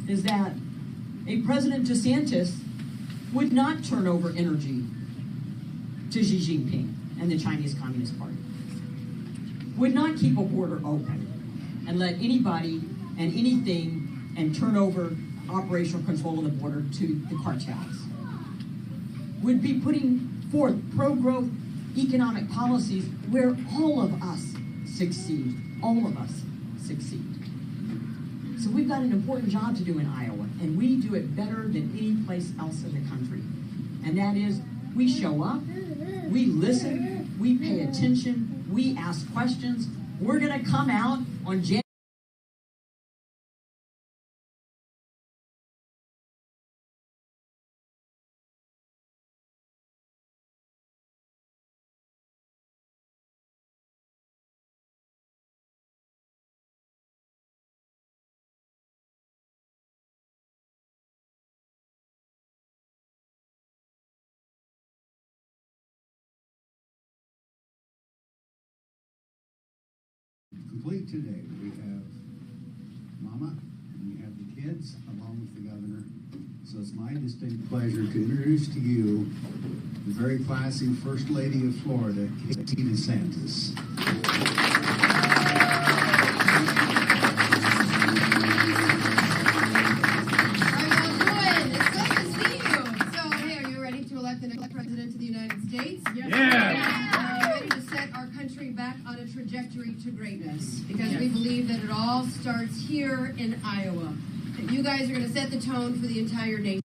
is that a President DeSantis would not turn over energy to Xi Jinping and the Chinese Communist Party, would not keep a border open and let anybody and anything and turn over operational control of the border to the cartels, would be putting forth pro-growth economic policies where all of us succeed. All of us succeed. So we've got an important job to do in Iowa, and we do it better than any place else in the country. And that is, we show up, we listen, we pay attention, we ask questions. We're going to come out on January. Complete today. We have Mama and we have the kids along with the governor. So it's my distinct pleasure to introduce to you the very classy First Lady of Florida, DeSantis. President of the United States. Yes. Yeah. Are you ready to set our country back on a trajectory to greatness? Because we believe that it all starts here in Iowa. That you guys are going to set the tone for the entire nation.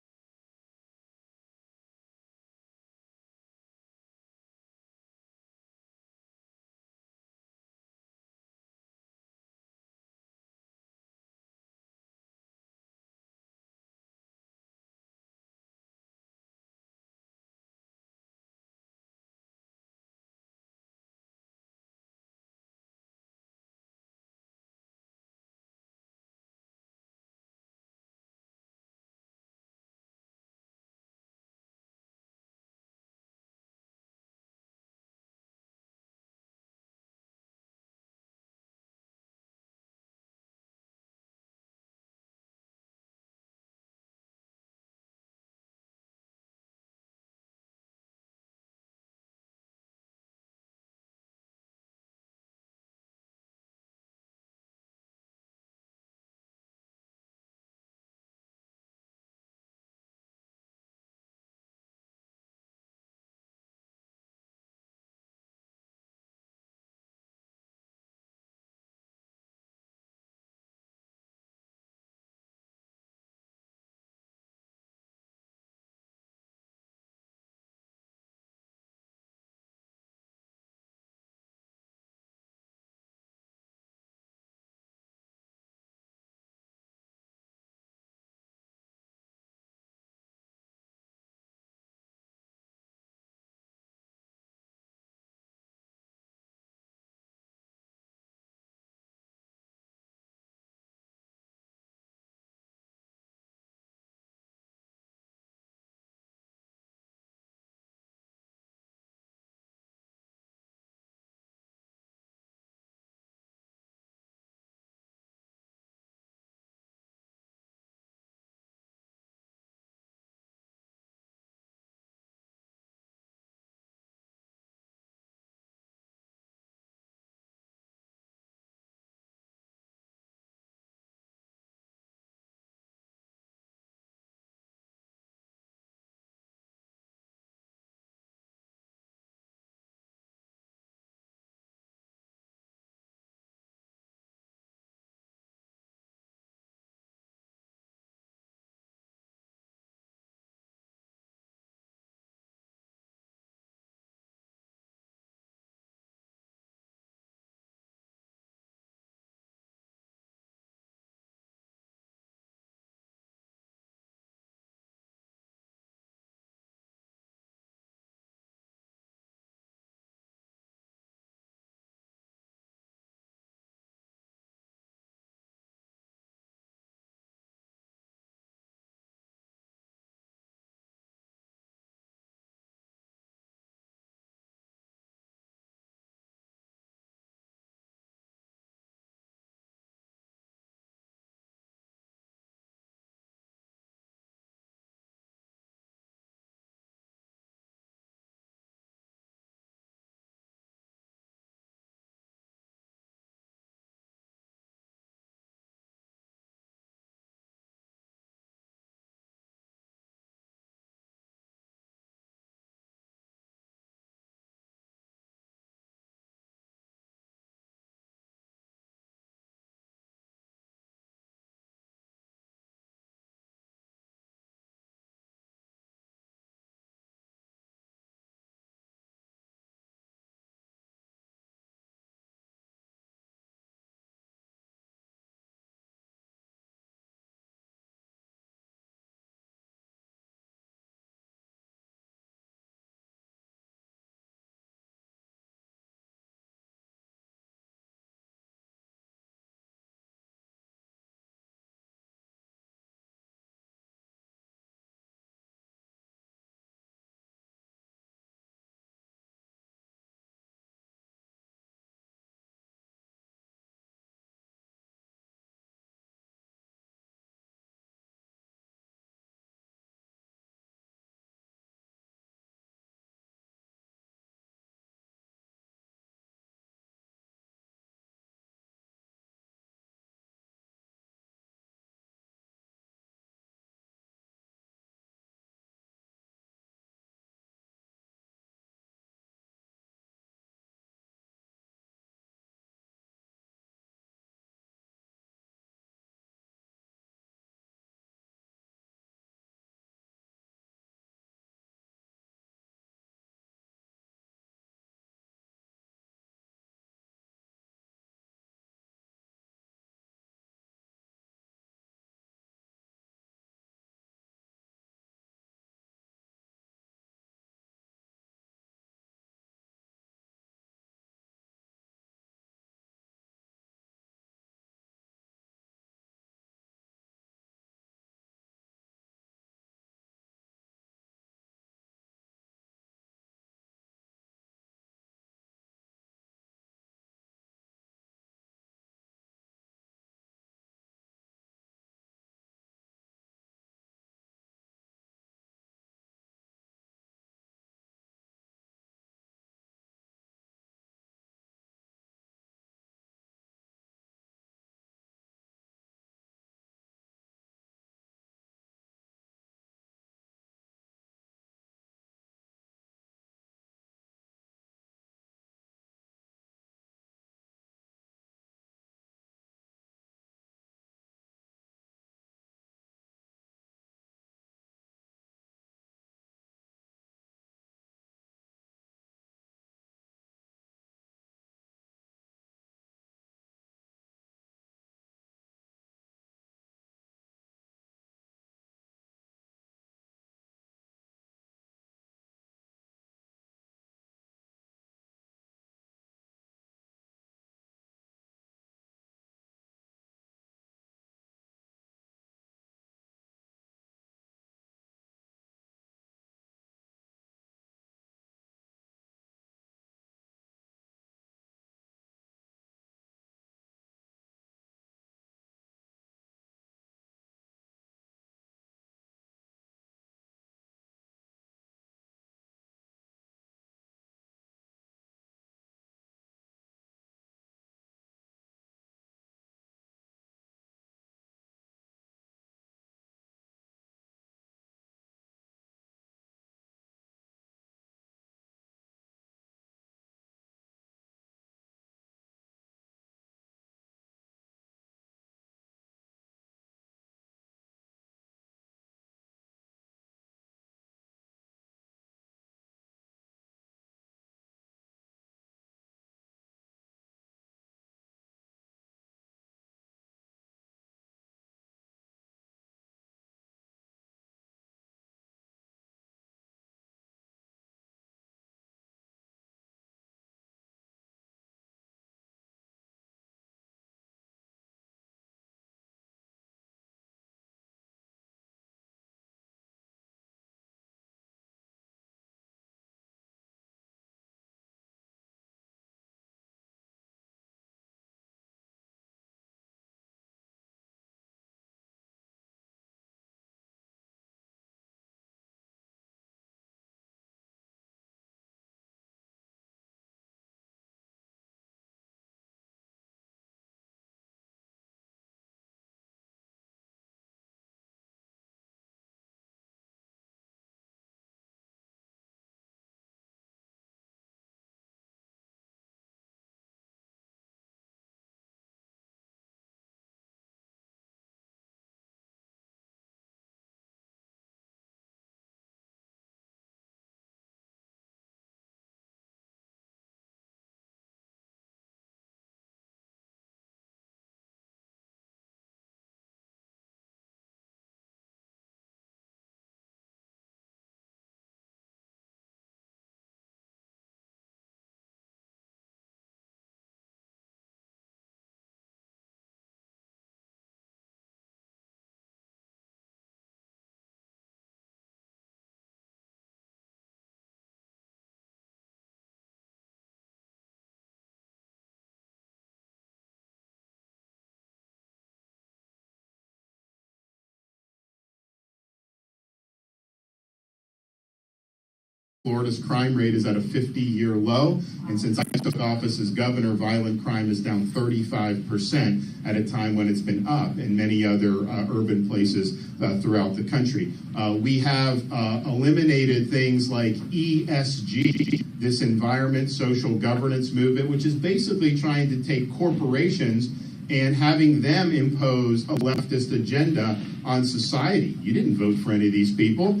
Florida's crime rate is at a 50-year low, and since I took office as governor, violent crime is down 35% at a time when it's been up in many other urban places throughout the country. We have eliminated things like ESG, this environment social governance movement, which is basically trying to take corporations and having them impose a leftist agenda on society. You didn't vote for any of these people.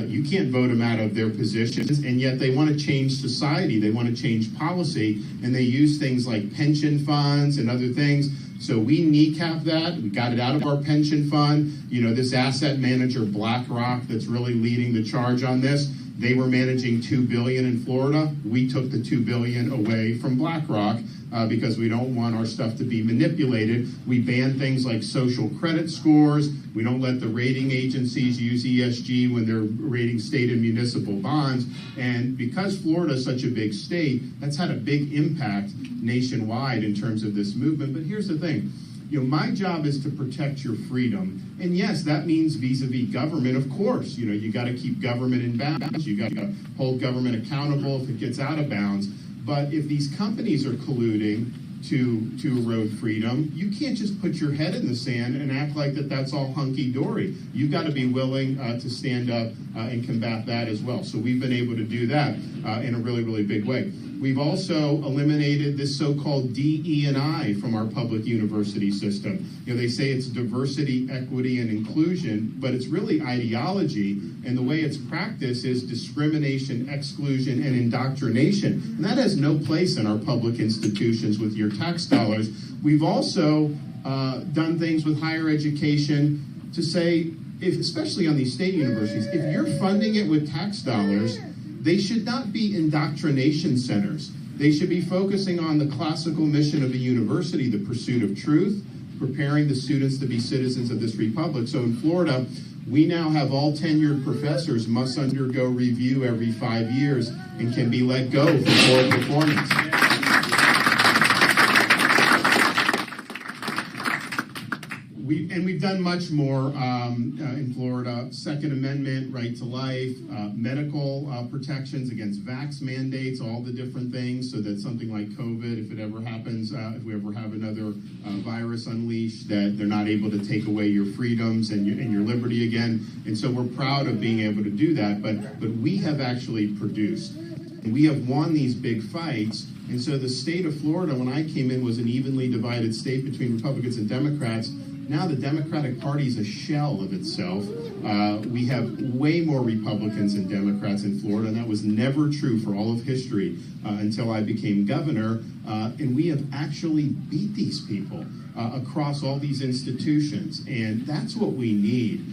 You can't vote them out of their positions, and yet they want to change society. They want to change policy, and they use things like pension funds and other things. So we kneecap that. We got it out of our pension fund. You know, this asset manager, BlackRock, that's really leading the charge on this. They were managing $2 billion in Florida. We took the $2 billion away from BlackRock because we don't want our stuff to be manipulated. We ban things like social credit scores. We don't let the rating agencies use ESG when they're rating state and municipal bonds. And because Florida is such a big state, that's had a big impact nationwide in terms of this movement. But here's the thing. You know, my job is to protect your freedom. And yes, that means vis-a-vis government, of course. You know, you got to keep government in bounds. You got to hold government accountable if it gets out of bounds. But if these companies are colluding to erode freedom, you can't just put your head in the sand and act like that's all hunky-dory. You've got to be willing to stand up and combat that as well. So we've been able to do that in a really, really big way. We've also eliminated this so-called DE&I from our public university system. You know, they say it's diversity, equity, and inclusion, but it's really ideology, and the way it's practiced is discrimination, exclusion, and indoctrination. And that has no place in our public institutions with your tax dollars. We've also done things with higher education to say, especially on these state universities, if you're funding it with tax dollars, they should not be indoctrination centers. They should be focusing on the classical mission of a university, the pursuit of truth, preparing the students to be citizens of this republic. So in Florida, we now have all tenured professors must undergo review every 5 years and can be let go for poor performance. We've done much more in Florida. Second Amendment, right to life, medical protections against vax mandates, all the different things, so that something like COVID, if it ever happens, if we ever have another virus unleashed, that they're not able to take away your freedoms and your liberty again. And so we're proud of being able to do that. But we have actually produced. And we have won these big fights. And so the state of Florida, when I came in, was an evenly divided state between Republicans and Democrats. Now the Democratic Party is a shell of itself. We have way more Republicans than Democrats in Florida, and that was never true for all of history until I became governor. And we have actually beat these people across all these institutions, and that's what we need.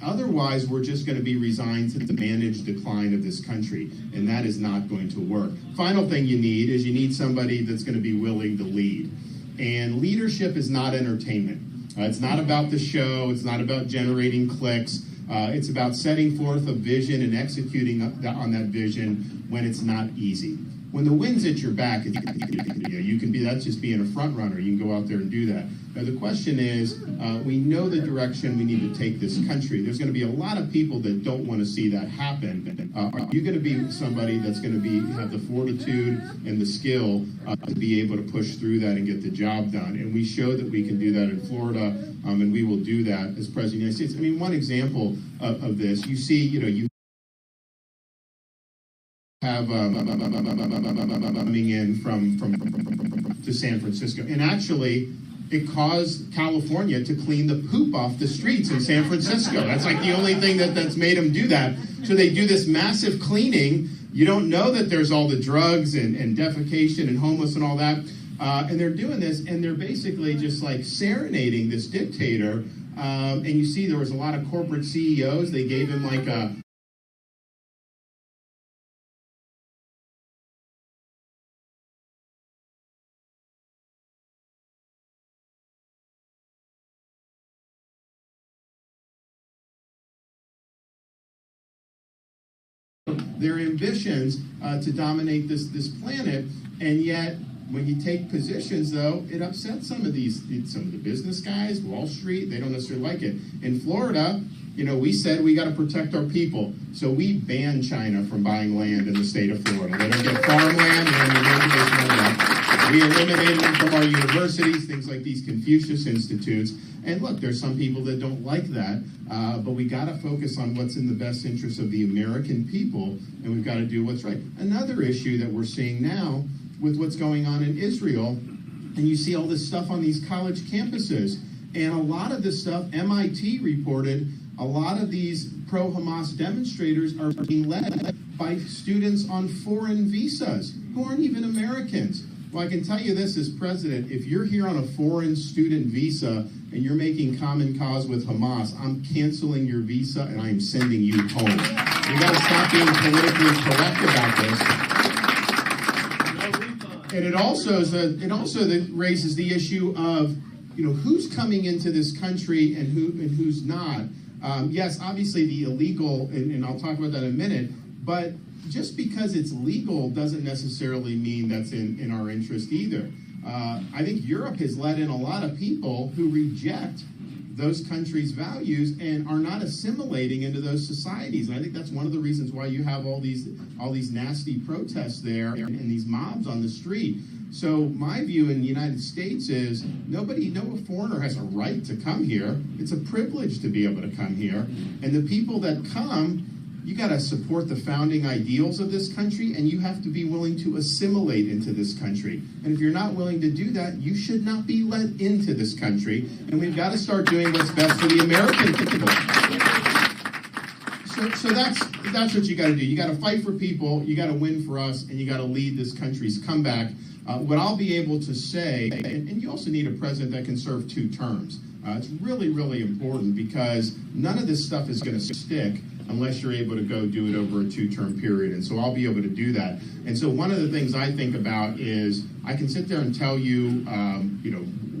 Otherwise, we're just going to be resigned to the managed decline of this country, and that is not going to work. Final thing you need is you need somebody that's going to be willing to lead. And leadership is not entertainment. It's not about the show. It's not about generating clicks. It's about setting forth a vision and executing on that vision when it's not easy. When the wind's at your back, you can be, that's just being a front runner. You can go out there and do that. Now, the question is, we know the direction we need to take this country. There's going to be a lot of people that don't want to see that happen. Are you going to be somebody that's going to have the fortitude and the skill to be able to push through that and get the job done? And we show that we can do that in Florida, and we will do that as President of the United States. I mean, one example of this, you see, you have coming in from to San Francisco, and actually it caused California to clean the poop off the streets in San Francisco. That's like the only thing that's made them do that. So they do this massive cleaning. You don't know that there's all the drugs and defecation and homeless and all that, and they're doing this, and they're basically just like serenading this dictator. And you see there was a lot of corporate CEOs. They gave him like a their ambitions to dominate this planet, and yet When you take positions, though, it upsets some of the business guys, Wall Street. They don't necessarily like it. In Florida, we said we got to protect our people, so we banned China from buying land in the state of Florida. They don't get farmland. We eliminated them from our universities, things like these Confucius institutes. And look, there's some people that don't like that, but we got to focus on what's in the best interest of the American people, and we've got to do what's right. Another issue that we're seeing now with what's going on in Israel, and you see all this stuff on these college campuses, and a lot of this stuff, MIT reported, a lot of these pro-Hamas demonstrators are being led by students on foreign visas who aren't even Americans. Well, I can tell you this as president, if you're here on a foreign student visa and you're making common cause with Hamas, I'm canceling your visa and I'm sending you home. We got to stop being politically correct about this. And it also raises the issue of, who's coming into this country and who's not. Yes, obviously the illegal, and I'll talk about that in a minute, but just because it's legal doesn't necessarily mean that's in our interest either. I think Europe has let in a lot of people who reject those countries' values and are not assimilating into those societies. And I think that's one of the reasons why you have all these nasty protests there and these mobs on the street. So my view in the United States is no foreigner has a right to come here. It's a privilege to be able to come here. And the people that come, you got to support the founding ideals of this country, and you have to be willing to assimilate into this country. And if you're not willing to do that, you should not be let into this country. And we've got to start doing what's best for the American people. So that's what you got to do. You got to fight for people, you got to win for us, and you got to lead this country's comeback. What I'll be able to say, and you also need a president that can serve 2 terms. It's really, really important because none of this stuff is going to stick unless you're able to go do it over a 2-term period. And so I'll be able to do that. And so one of the things I think about is I can sit there and tell you,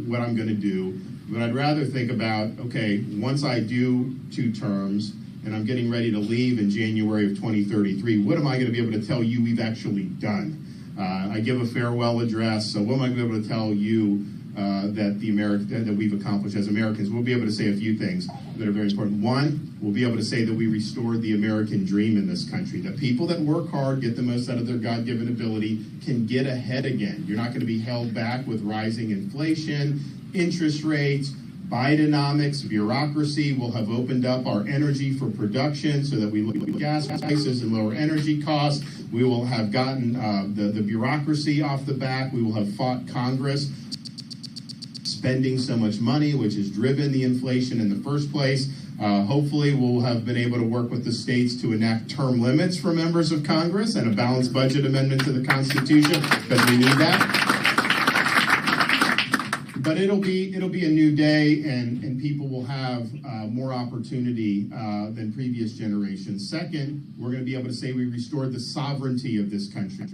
what I'm going to do, but I'd rather think about, okay, once I do 2 terms and I'm getting ready to leave in January of 2033, what am I going to be able to tell you we've actually done? I give a farewell address, so what am I going to be able to tell you that we've accomplished as Americans? We'll be able to say a few things that are very important. One, we'll be able to say that we restored the American dream in this country. That people that work hard, get the most out of their God-given ability, can get ahead again. You're not going to be held back with rising inflation, interest rates, Bidenomics, bureaucracy. Will have opened up our energy for production so that we look at gas prices and lower energy costs. We will have gotten the bureaucracy off the back. We will have fought Congress spending so much money, which has driven the inflation in the first place. Hopefully, we'll have been able to work with the states to enact term limits for members of Congress and a balanced budget amendment to the Constitution, because we need that. But it'll be a new day, and people will have more opportunity than previous generations. Second, we're going to be able to say we restored the sovereignty of this country.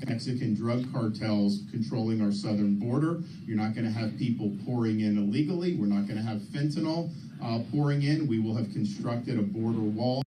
Mexican drug cartels controlling our southern border. You're not going to have people pouring in illegally. We're not going to have fentanyl pouring in. We will have constructed a border wall.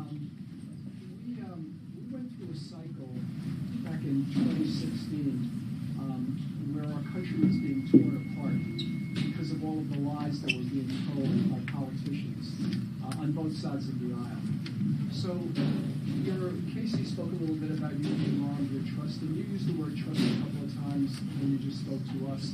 We went through a cycle back in 2016 where our country was being torn apart because of all of the lies that were being told by politicians on both sides of the aisle. So, Casey spoke a little bit about you being armed with trust, and you used the word trust a couple of times when you just spoke to us.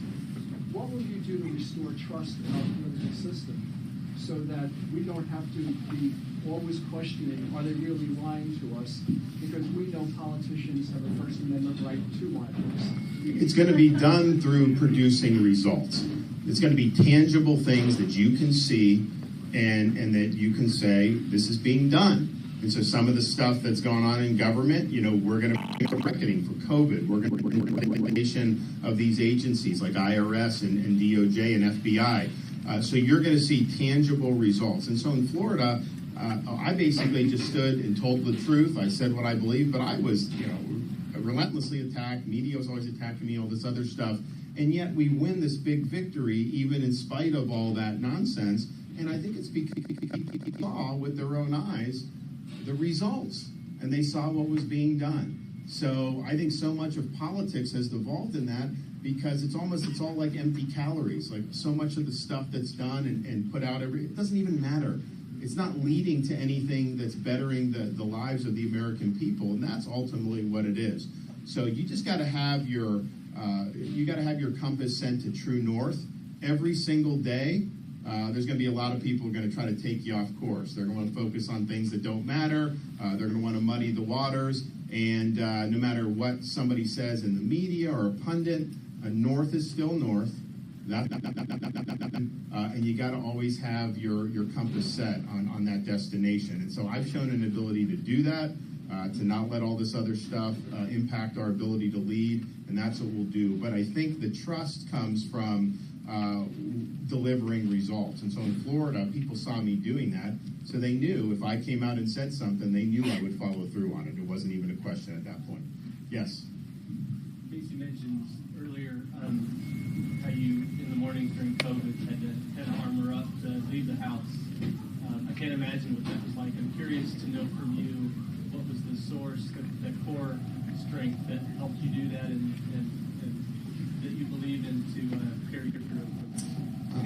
What will you do to restore trust in our political system so that we don't have to be always questioning, are they really lying to us? Because we know politicians have a First Amendment right to lie to us. It's going to be done through producing results. It's going to be tangible things that you can see and that you can say, this is being done. And so some of the stuff that's going on in government, we're going to be reckoning for COVID. We're going to be regulation of these agencies like IRS and DOJ and FBI. So you're going to see tangible results. And so in Florida, I basically just stood and told the truth. I said what I believe, but I was, relentlessly attacked. Media was always attacking me, all this other stuff. And yet we win this big victory, even in spite of all that nonsense. And I think it's because people saw with their own eyes the results, and they saw what was being done. So I think so much of politics has devolved in that because it's all like empty calories. Like so much of the stuff that's done and put out it doesn't even matter. It's not leading to anything that's bettering the lives of the American people, and that's ultimately what it is. So you just got to have your compass sent to true north every single day. There's going to be a lot of people who are going to try to take you off course. They're going to focus on things that don't matter. They're going to want to muddy the waters. And no matter what somebody says in the media or a pundit, north is still north. And you got to always have your compass set on that destination. And so I've shown an ability to do that, to not let all this other stuff impact our ability to lead, and that's what we'll do. But I think the trust comes from delivering results. And so in Florida, people saw me doing that, so they knew if I came out and said something, they knew I would follow through on it. It wasn't even a question at that point. Yes? Casey mentioned earlier how you, in the mornings during COVID, had to armor up to leave the house. I can't imagine what that was like. I'm curious to know from you what was the source, the core strength that helped you do that and that you believed in to carry your through.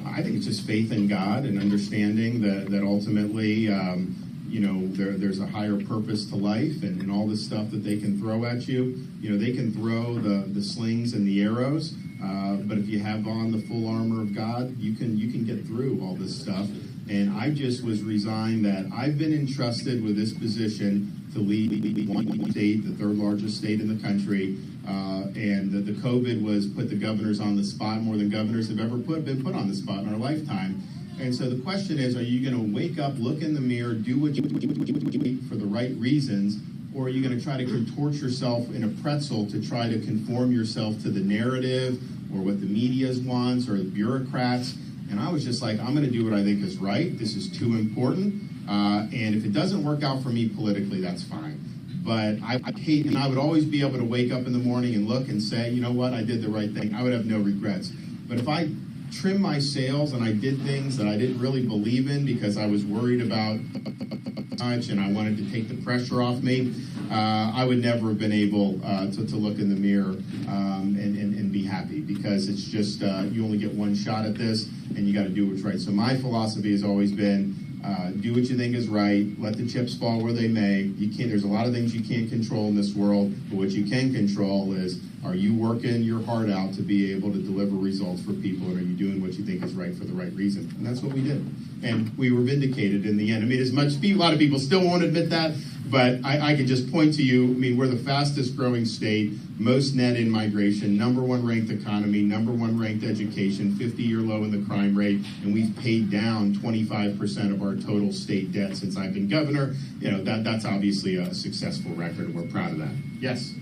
I think it's just faith in God and understanding that ultimately, there's a higher purpose to life and all this stuff that they can throw at you. They can throw the slings and the arrows, but if you have on the full armor of God, you can get through all this stuff. And I just was resigned that I've been entrusted with this position to lead one state, the third largest state in the country, and the COVID was put the governors on the spot more than governors have ever been put on the spot in our lifetime. And so the question is, are you going to wake up, look in the mirror, do what you for the right reasons, or are you going to try to contort yourself in a pretzel to try to conform yourself to the narrative or what the media wants or the bureaucrats? And I was just like, I'm going to do what I think is right. This is too important. And if it doesn't work out for me politically, that's fine. But I hate, and I would always be able to wake up in the morning and look and say, you know what, I did the right thing. I would have no regrets. But if I trimmed my sails and I did things that I didn't really believe in because I was worried about much and I wanted to take the pressure off me, I would never have been able to look in the mirror and be happy, because it's just you only get one shot at this and you got to do what's right. So my philosophy has always been do what you think is right, let the chips fall where they may. There's a lot of things you can't control in this world, but what you can control is, are you working your heart out to be able to deliver results for people, and are you doing what you think is right for the right reason? And that's what we did. And we were vindicated in the end. I mean, a lot of people still won't admit that, but I can just point to you. I mean, we're the fastest growing state, most net in migration, number one ranked economy, number one ranked education, 50-year low in the crime rate, and we've paid down 25% of our total state debt since I've been governor. That's obviously a successful record, and we're proud of that. Yes?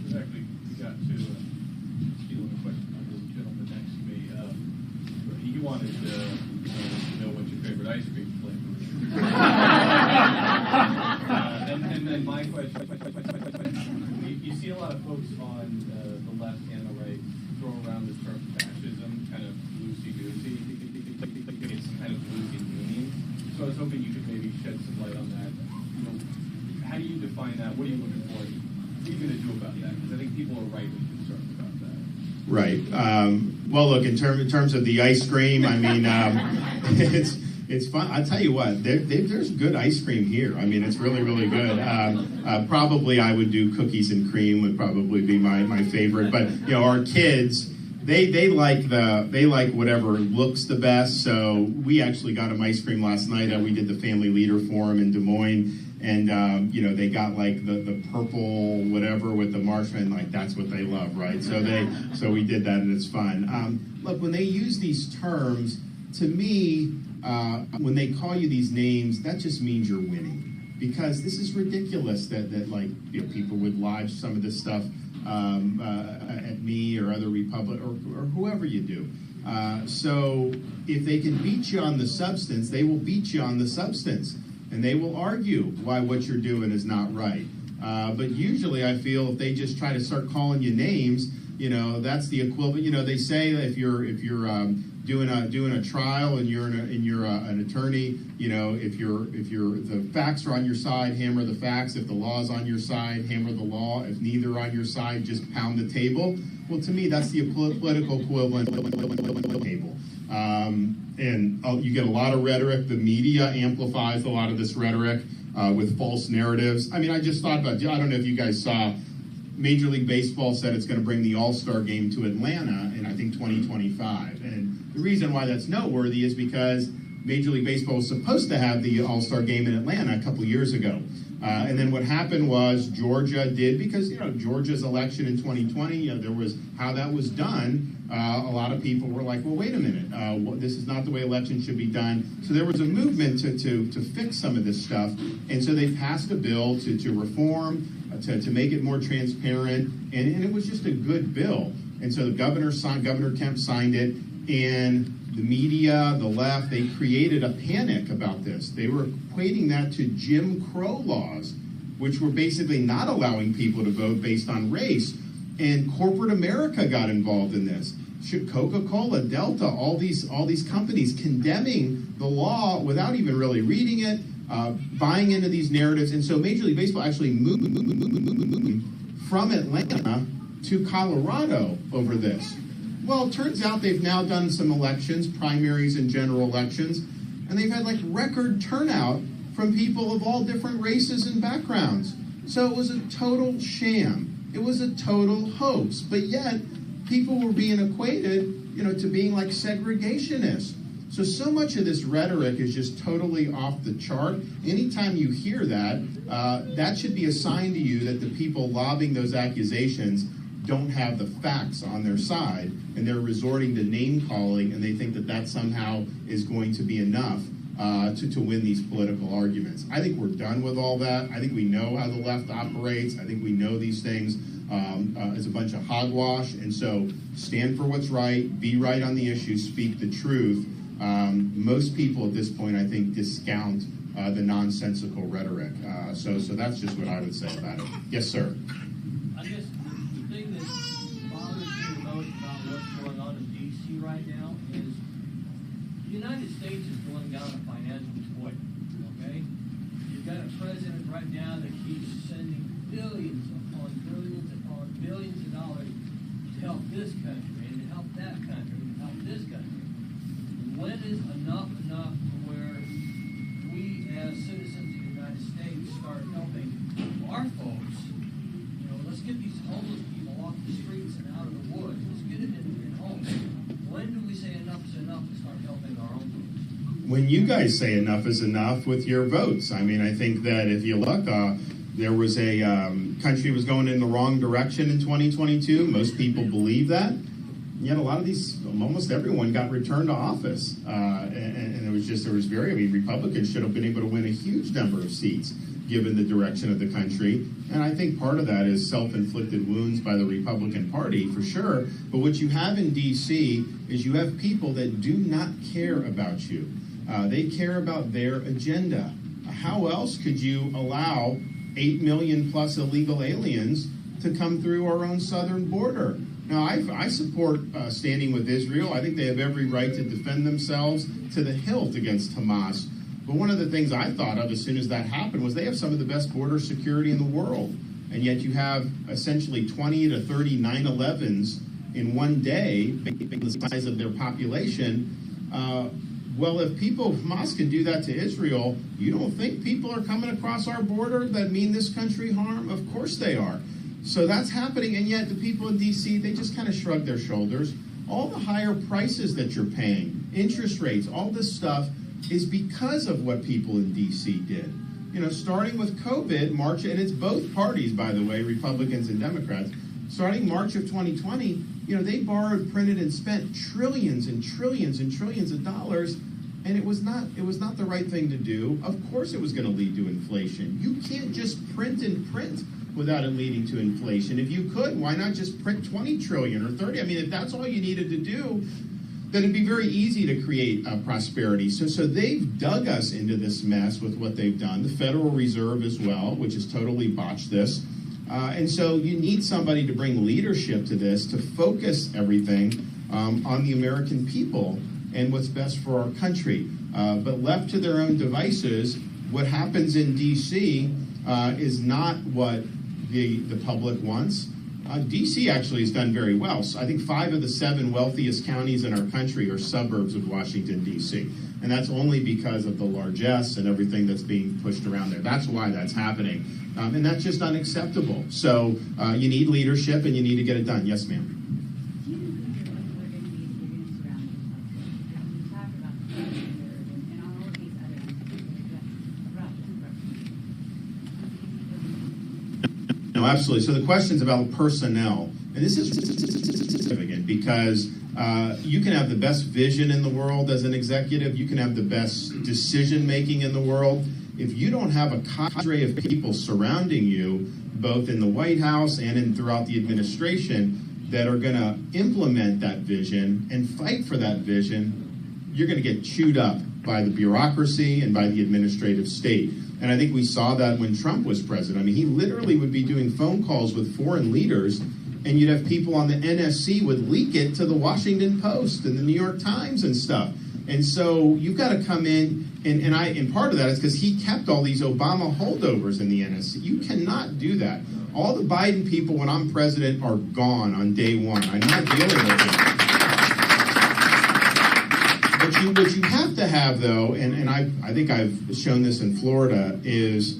Actually, we got to steal a question from the gentleman next to me. He wanted to know what your favorite ice cream flavor is. And then my question, you see a lot of folks on the left and the right throw around this term fascism, kind of loosey-goosey. It's kind of loosey-goosey. So I was hoping you could maybe shed some light on that. You know, how do you define that? What are you looking for? What are you going to do about that? Because I think people are rightly concerned about that. Right. Well, look, in terms of the ice cream, I mean, it's fun. I'll tell you what, there's good ice cream here. I mean, it's really, really good. Probably I would do cookies and cream would probably be my favorite. But, you know, our kids, they like whatever looks the best. So we actually got them ice cream last night. We did the Family Leader Forum in Des Moines. And, you know, they got like the purple whatever with the marshmallow, like that's what they love, right? So we did that and it's fun. Look, when they use these terms, to me, when they call you these names, that just means you're winning. Because this is ridiculous that like, you know, people would lodge some of this stuff at me or other Republic or whoever you do. So if they can beat you on the substance, they will beat you on the substance. And they will argue why what you're doing is not right. But usually I feel if they just try to start calling you names, you know, that's the equivalent. You know, they say that if you're doing a trial and you're an attorney, you know, if the facts are on your side, hammer the facts. If the law's on your side, hammer the law. If neither are on your side, just pound the table. Well, to me, that's the political equivalent of the table. And you get a lot of rhetoric. The media amplifies a lot of this rhetoric with false narratives. I mean, I just thought about, I don't know if you guys saw, Major League Baseball said it's going to bring the All-Star game to Atlanta in, I think, 2025. And the reason why that's noteworthy is because Major League Baseball was supposed to have the All-Star game in Atlanta a couple years ago. And then what happened was Georgia did, because, you know, Georgia's election in 2020, you know, there was how that was done. A lot of people were like, well, wait a minute, this is not the way elections should be done. So there was a movement to fix some of this stuff. And so they passed a bill to reform, to make it more transparent. And it was just a good bill. And so the Governor Kemp signed it. And the media, the left, they created a panic about this. They were equating that to Jim Crow laws, which were basically not allowing people to vote based on race. And corporate America got involved in this. Coca-Cola, Delta, all these companies condemning the law without even really reading it, buying into these narratives. And so Major League Baseball actually moved from Atlanta to Colorado over this. Well, it turns out they've now done some elections, primaries and general elections, and they've had like record turnout from people of all different races and backgrounds. So it was a total sham. It was a total hoax. But yet, people were being equated, you know, to being like segregationists. So much of this rhetoric is just totally off the chart. Anytime you hear that, that should be a sign to you that the people lobbing those accusations don't have the facts on their side, and they're resorting to name calling, and they think that somehow is going to be enough to win these political arguments. I think we're done with all that. I think we know how the left operates. I think we know these things as a bunch of hogwash, and so stand for what's right, be right on the issue, speak the truth. Most people at this point, I think, discount the nonsensical rhetoric. So that's just what I would say about it. Yes, sir. I guess the thing that bothers me the most about what's going on in D.C. right now is the United States is going down a financial toilet, okay? You've got a president right now that keeps sending billions upon billions of dollars to help this country and to help that country and to help this country. When is enough to where we as citizens of the United States start helping our folks? Let's get these homeless people off the streets and out of the woods. Let's get them in homes. When do we say enough is enough to start helping our own folks? When you guys say enough is enough with your votes. I mean, I think that if you look, there was a country was going in the wrong direction in 2022. Most people believe that. Yet a lot of these, almost everyone got returned to office. And there was Republicans should have been able to win a huge number of seats given the direction of the country. And I think part of that is self-inflicted wounds by the Republican Party, for sure. But what you have in D.C. is you have people that do not care about you. They care about their agenda. How else could you allow 8 million plus illegal aliens to come through our own southern border? Now, I support standing with Israel. I think they have every right to defend themselves to the hilt against Hamas. But one of the things I thought of as soon as that happened was they have some of the best border security in the world. And yet you have essentially 20 to 30 9/11s in one day, the size of their population. Well, if Hamas can do that to Israel, you don't think people are coming across our border that mean this country harm? Of course they are. So that's happening, and yet the people in D.C., they just kind of shrug their shoulders. All the higher prices that you're paying, interest rates, all this stuff is because of what people in D.C. did. You know, starting with COVID, March, and it's both parties, by the way, Republicans and Democrats, starting March of 2020, you know, they borrowed, printed, and spent trillions and trillions and trillions of dollars, and it was not the right thing to do. Of course it was going to lead to inflation. You can't just print and print without it leading to inflation. If you could, why not just print 20 trillion or 30? I mean, if that's all you needed to do, then it'd be very easy to create prosperity. So they've dug us into this mess with what they've done. The Federal Reserve as well, which has totally botched this. And so you need somebody to bring leadership to this, to focus everything on the American people and what's best for our country. But left to their own devices, what happens in D.C. Is not what the public wants. D.C. actually has done very well. So I think 5 of the 7 wealthiest counties in our country are suburbs of Washington, D.C. And that's only because of the largesse and everything that's being pushed around there. That's why that's happening. And that's just unacceptable. So you need leadership and you need to get it done. Yes, ma'am. No, absolutely. So the question's about personnel. And this is significant because you can have the best vision in the world as an executive. You can have the best decision-making in the world. If you don't have a cadre of people surrounding you, both in the White House and throughout the administration, that are going to implement that vision and fight for that vision, you're going to get chewed up by the bureaucracy and by the administrative state. And I think we saw that when Trump was president. I mean, he literally would be doing phone calls with foreign leaders, and you'd have people on the NSC would leak it to the Washington Post and the New York Times and stuff. And so you've got to come in, and part of that is because he kept all these Obama holdovers in the NSC. You cannot do that. All the Biden people, when I'm president, are gone on day one. I'm not dealing with it. What you have to have, though, and I think I've shown this in Florida, is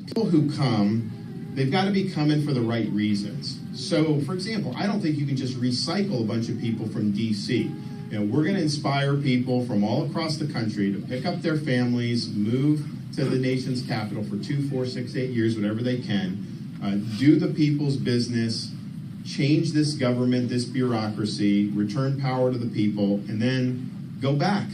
people who come, they've got to be coming for the right reasons. So, for example, I don't think you can just recycle a bunch of people from D.C. You know, we're going to inspire people from all across the country to pick up their families, move to the nation's capital for 2, 4, 6, 8 years, whatever they can, do the people's business, change this government, this bureaucracy, return power to the people, and then go back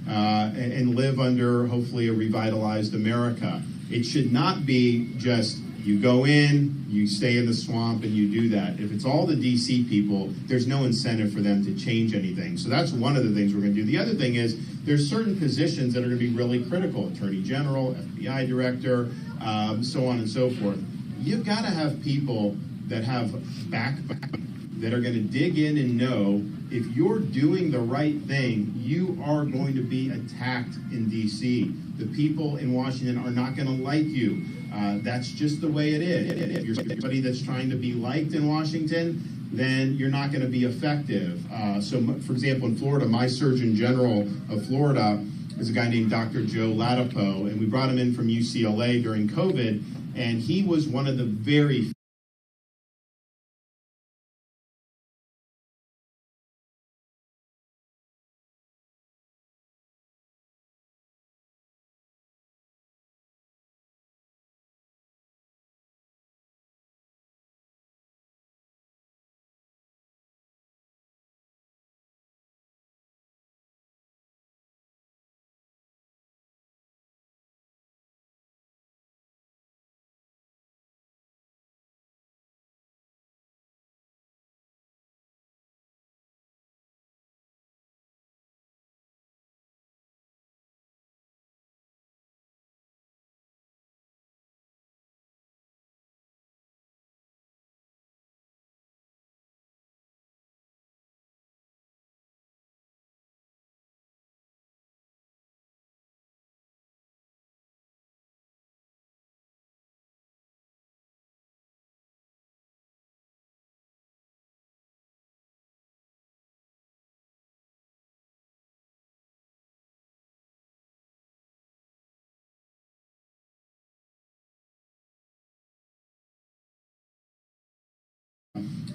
and live under, hopefully, a revitalized America. It should not be just you go in, you stay in the swamp, and you do that. If it's all the D.C. people, there's no incentive for them to change anything. So that's one of the things we're going to do. The other thing is there's certain positions that are going to be really critical, Attorney General, FBI Director, so on and so forth. You've got to have people that have backbone, that are going to dig in and know if you're doing the right thing, you are going to be attacked in D.C. The people in Washington are not going to like you. That's just the way it is. If you're somebody that's trying to be liked in Washington, then you're not going to be effective. So, for example, in Florida, my Surgeon General of Florida is a guy named Dr. Joe Latipo, and we brought him in from UCLA during COVID, and he was one of the very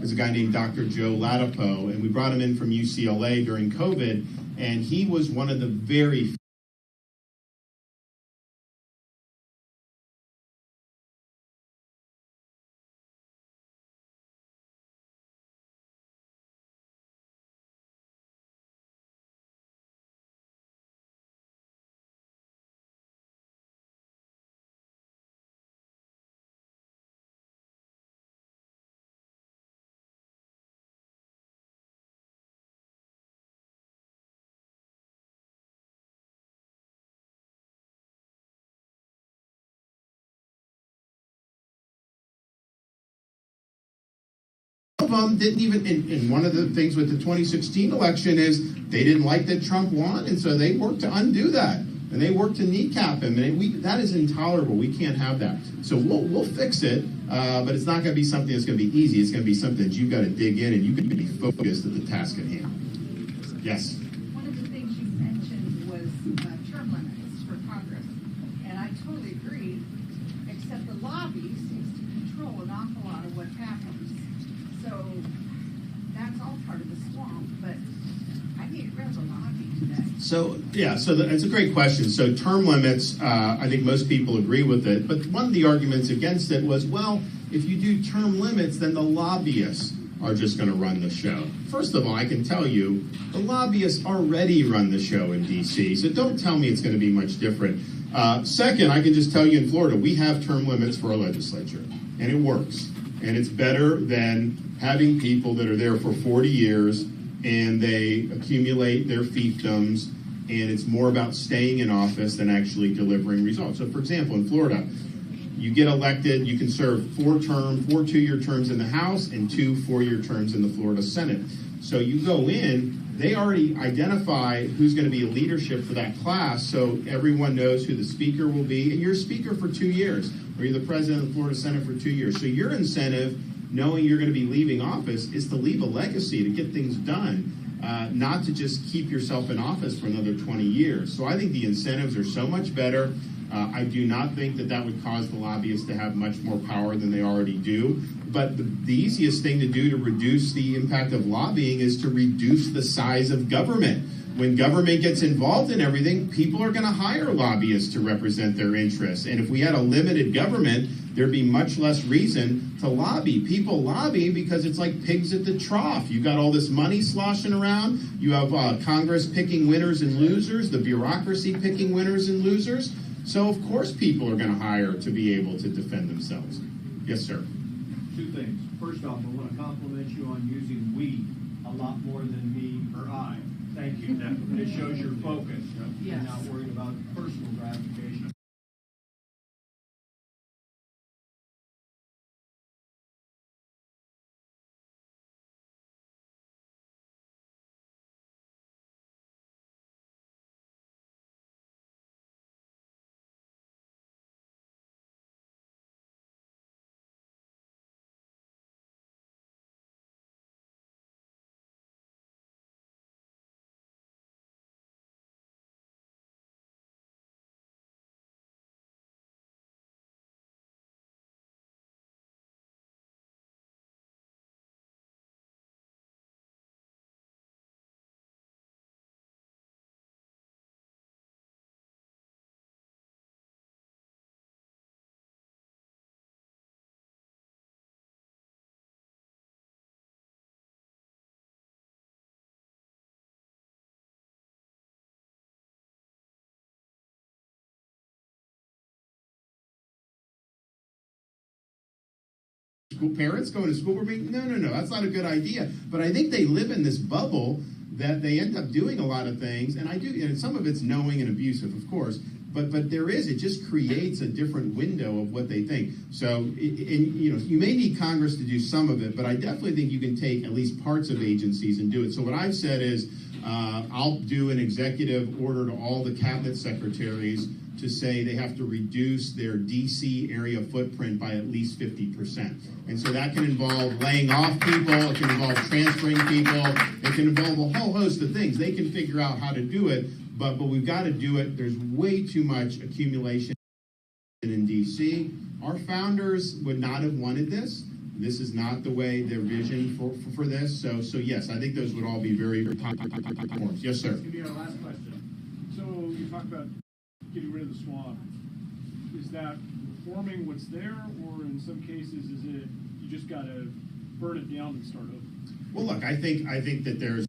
is a guy named Dr. Joe Latipo, and we brought him in from UCLA during COVID, and he was one of the very of them didn't even, and one of the things with the 2016 election is they didn't like that Trump won, and so they worked to undo that, and they worked to kneecap him, and that is intolerable. We can't have that. So we'll fix it, but it's not going to be something that's going to be easy. It's going to be something that you've got to dig in, and you can be focused at the task at hand. Yes? One of the things you mentioned was term limits for Congress, and I totally agree, except the lobby seems to control an awful lot of what happens. So that's all part of the swamp, but I think it was a lobby today. So it's a great question. So term limits, I think most people agree with it, but one of the arguments against it was, well, if you do term limits, then the lobbyists are just going to run the show. First of all, I can tell you, the lobbyists already run the show in D.C., so don't tell me it's going to be much different. Second, I can just tell you in Florida, we have term limits for our legislature, and it works. And it's better than having people that are there for 40 years and they accumulate their fiefdoms, and it's more about staying in office than actually delivering results. So, for example, in Florida, you get elected, you can serve 4 two-year terms in the House and 2 4-year terms in the Florida Senate. So you go in, they already identify who's going to be a leadership for that class, so everyone knows who the speaker will be, and you're a speaker for 2 years, or you're the president of the Florida Senate for 2 years. So your incentive, knowing you're going to be leaving office, is to leave a legacy, to get things done, not to just keep yourself in office for another 20 years. So I think the incentives are so much better. I do not think that would cause the lobbyists to have much more power than they already do. But the easiest thing to do to reduce the impact of lobbying is to reduce the size of government. When government gets involved in everything, people are going to hire lobbyists to represent their interests. And if we had a limited government, there'd be much less reason to lobby. People lobby because it's like pigs at the trough. You've got all this money sloshing around. You have Congress picking winners and losers, the bureaucracy picking winners and losers. So, of course, people are going to hire to be able to defend themselves. Yes, sir. 2 things. First off, I want to compliment you on using we a lot more than me or I. Thank you. It shows your focus. You're not worried about personal gratification. School parents going to school board meeting? No, that's not a good idea. But I think they live in this bubble that they end up doing a lot of things, and some of it's knowing and abusive, of course, but it just creates a different window of what they think. So, you may need Congress to do some of it, but I definitely think you can take at least parts of agencies and do it. So what I've said is I'll do an executive order to all the cabinet secretaries to say they have to reduce their D.C. area footprint by at least 50%. And so that can involve laying off people, it can involve transferring people, it can involve a whole host of things. They can figure out how to do it, but we've got to do it. There's way too much accumulation in D.C. Our founders would not have wanted this. This is not the way their vision for this. So yes, I think those would all be very points. Yes, sir. This can be our last question. So you talked about getting rid of the swamp. Is that reforming what's there, or in some cases is it you just got to burn it down and start over? Well, look, I think that there's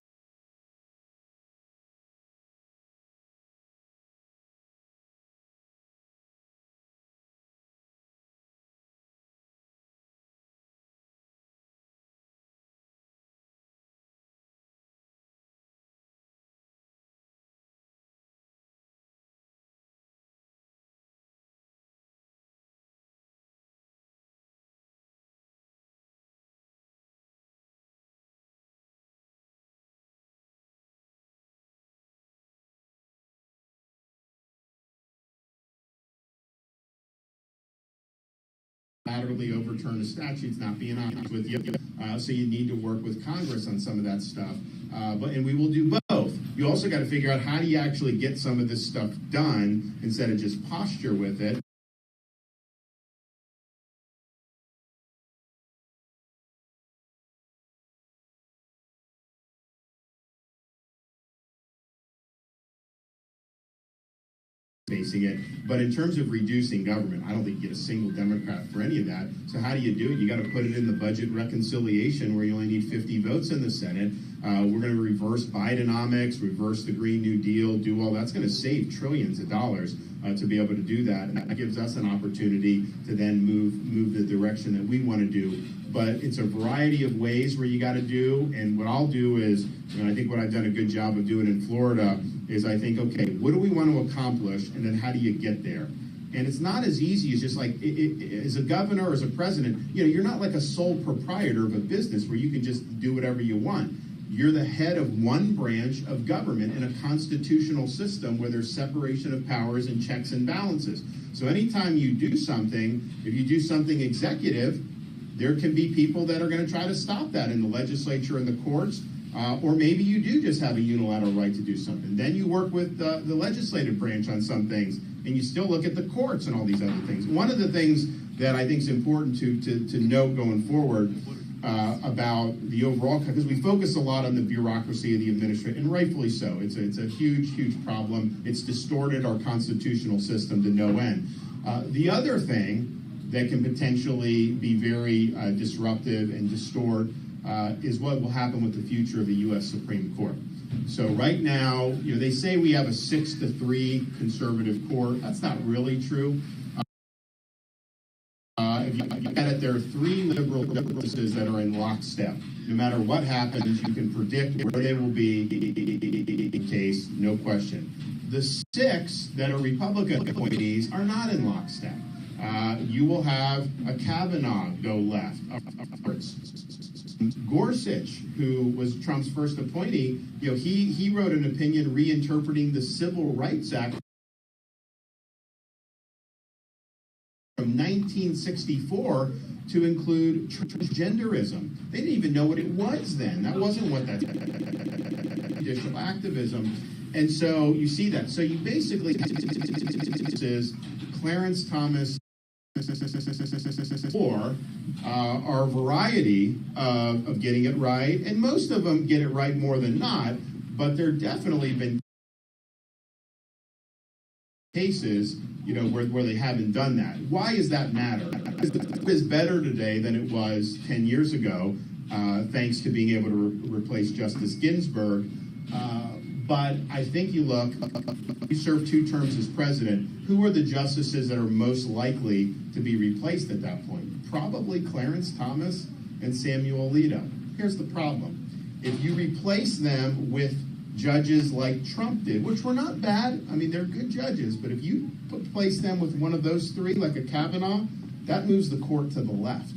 laterally overturn the statutes, not being honest with you. So you need to work with Congress on some of that stuff. And we will do both. You also got to figure out how do you actually get some of this stuff done instead of just posture with it. Facing it, but in terms of reducing government, I don't think you get a single Democrat for any of that. So how do you do it? You got to put it in the budget reconciliation where you only need 50 votes in the Senate. We're going to reverse Bidenomics, reverse the Green New Deal, do all that's going to save trillions of dollars to be able to do that, and that gives us an opportunity to then move the direction that we want to do. But it's a variety of ways where you got to do, and what I'll do is, and I think what I've done a good job of doing in Florida is I think, okay, what do we want to accomplish, and then how do you get there? And it's not as easy as just like, as a governor or as a president, you're not like a sole proprietor of a business where you can just do whatever you want. You're the head of one branch of government in a constitutional system where there's separation of powers and checks and balances. So anytime you do something, if you do something executive, there can be people that are going to try to stop that in the legislature and the courts, or maybe you do just have a unilateral right to do something. Then you work with the legislative branch on some things, and you still look at the courts and all these other things. One of the things that I think is important to note going forward about the overall, because we focus a lot on the bureaucracy of the administration, and rightfully so. It's a huge problem. It's distorted our constitutional system to no end. The other thing that can potentially be very disruptive and distort is what will happen with the future of the U.S. Supreme Court. So right now, they say we have a 6-3 conservative court. That's not really true. If you look at it, there are 3 liberal justices that are in lockstep. No matter what happens, you can predict where they will be in case, no question. The 6 that are Republican appointees are not in lockstep. You will have a Kavanaugh go left. Gorsuch, who was Trump's first appointee, he wrote an opinion reinterpreting the Civil Rights Act from 1964 to include transgenderism. They didn't even know what it was then. That wasn't what that judicial activism. And so you see that. So you basically is Clarence Thomas or our variety of getting it right, and most of them get it right more than not, but there definitely been cases, where they haven't done that. Why does that matter? It is better today than it was 10 years ago, thanks to being able to replace Justice Ginsburg. But I think you serve 2 terms as president. Who are the justices that are most likely to be replaced at that point? Probably Clarence Thomas and Samuel Alito. Here's the problem. If you replace them with judges like Trump did, which were not bad, they're good judges, but if you place them with one of those 3, like a Kavanaugh, that moves the court to the left,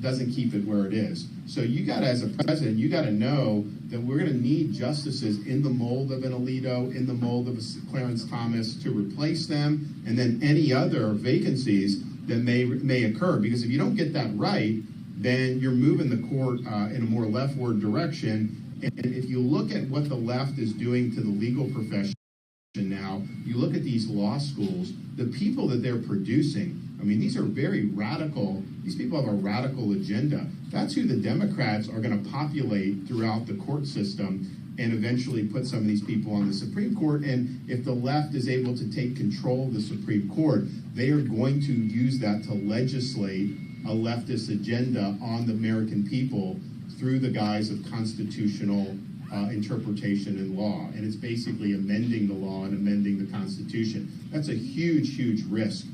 doesn't keep it where it is. So you got to, as a president, you got to know that we're going to need justices in the mold of an Alito, in the mold of a Clarence Thomas to replace them, and then any other vacancies that may occur. Because if you don't get that right, then you're moving the court in a more leftward direction. And if you look at what the left is doing to the legal profession now, you look at these law schools, the people that they're producing I mean, these are very radical. These people have a radical agenda. That's who the Democrats are going to populate throughout the court system and eventually put some of these people on the Supreme Court. And if the left is able to take control of the Supreme Court, they are going to use that to legislate a leftist agenda on the American people through the guise of constitutional interpretation and law. And it's basically amending the law and amending the Constitution. That's a huge, huge risk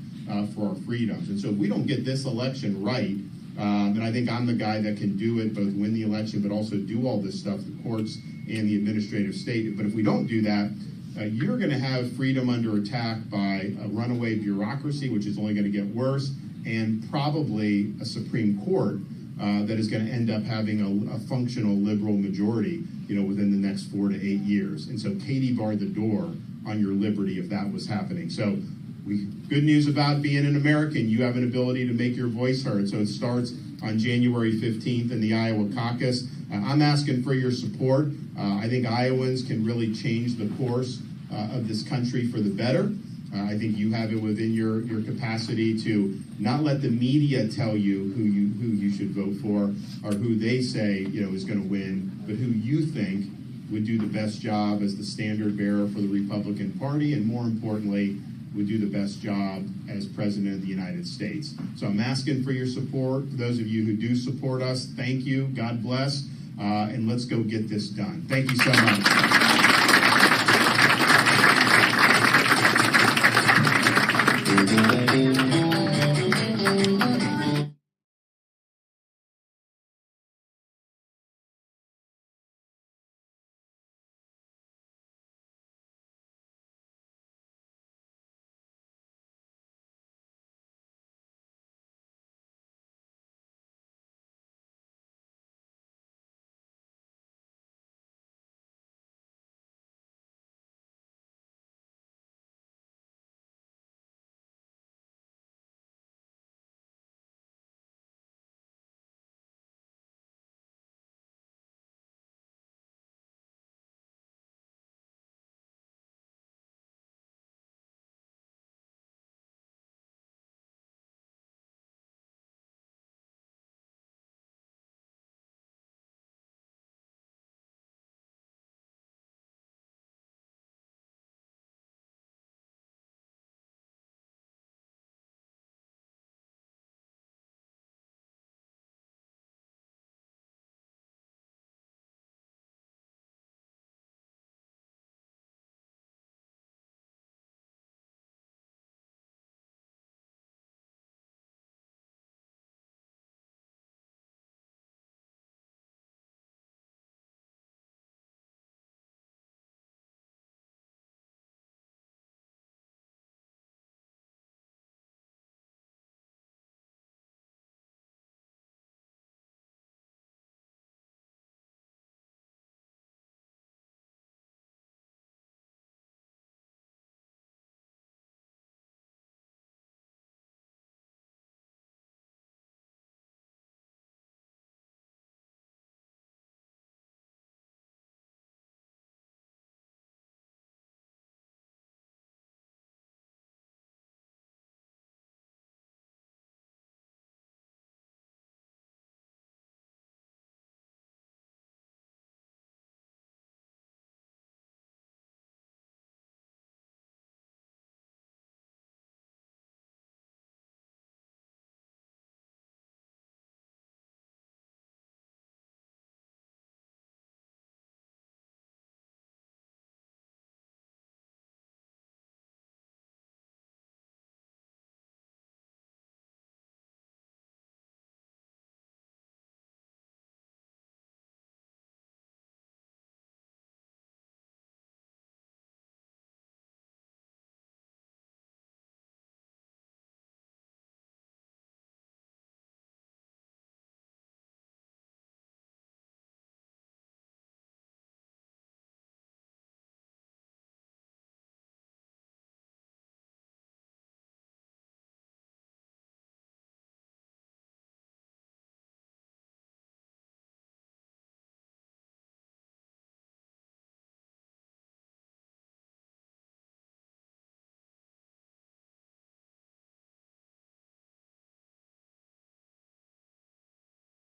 for our freedoms. And so if we don't get this election right, and I think I'm the guy that can do it, both win the election, but also do all this stuff, the courts and the administrative state. But if we don't do that, you're going to have freedom under attack by a runaway bureaucracy, which is only going to get worse, and probably a Supreme Court that is going to end up having a functional liberal majority, within the next 4 to 8 years. And so Katie barred the door on your liberty if that was happening. So good news about being an American. You have an ability to make your voice heard. So it starts on January 15th in the Iowa caucus. I'm asking for your support. I think Iowans can really change the course of this country for the better. I think you have it within your capacity to not let the media tell you who you should vote for or who they say is going to win, but who you think would do the best job as the standard bearer for the Republican Party, and more importantly, would do the best job as President of the United States. So I'm asking for your support. For those of you who do support us, thank you. God bless. And let's go get this done. Thank you so much.